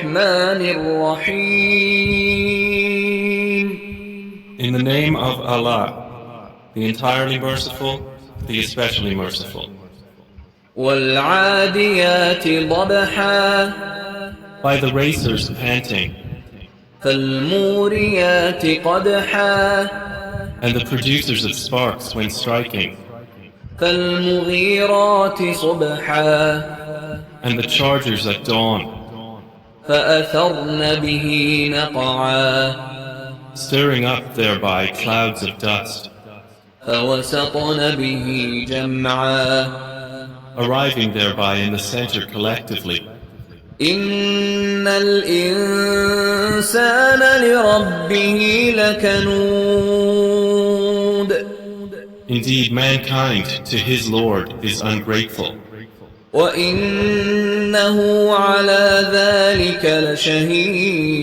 الرحمن الرحيم. In the name of Allah, the entirely merciful, the especially merciful. والعاديات ضبحا By the racers panting, فالموريات قدحا and the producers of sparks when striking, فالمغيرات صبحا and the chargers at dawn, فأثرن به نقعا stirring up thereby clouds of dust, فوسطن به جمعا arriving thereby in the center collectively. إن الإنسان لربه لكنود Indeed, mankind to his Lord is ungrateful, وإنه على ذلك لشهيد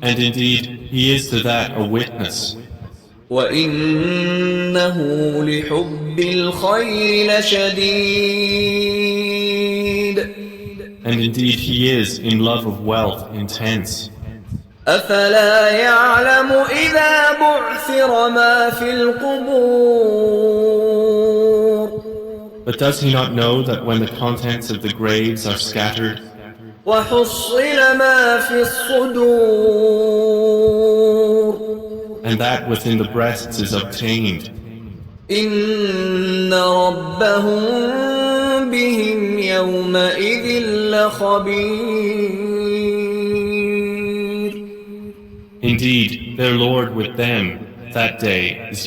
and indeed he is to that a witness, وإنه لحب الخير لشديد and indeed he is in love of wealth intense. أفلا يعلم إذا بعثر ما في القبور But does he not know that when the contents of the graves are scattered, وحصل ما في الصدور and that within the breasts is obtained, إن ربهم بهم يومئذ لخبير. indeed their Lord with them that day is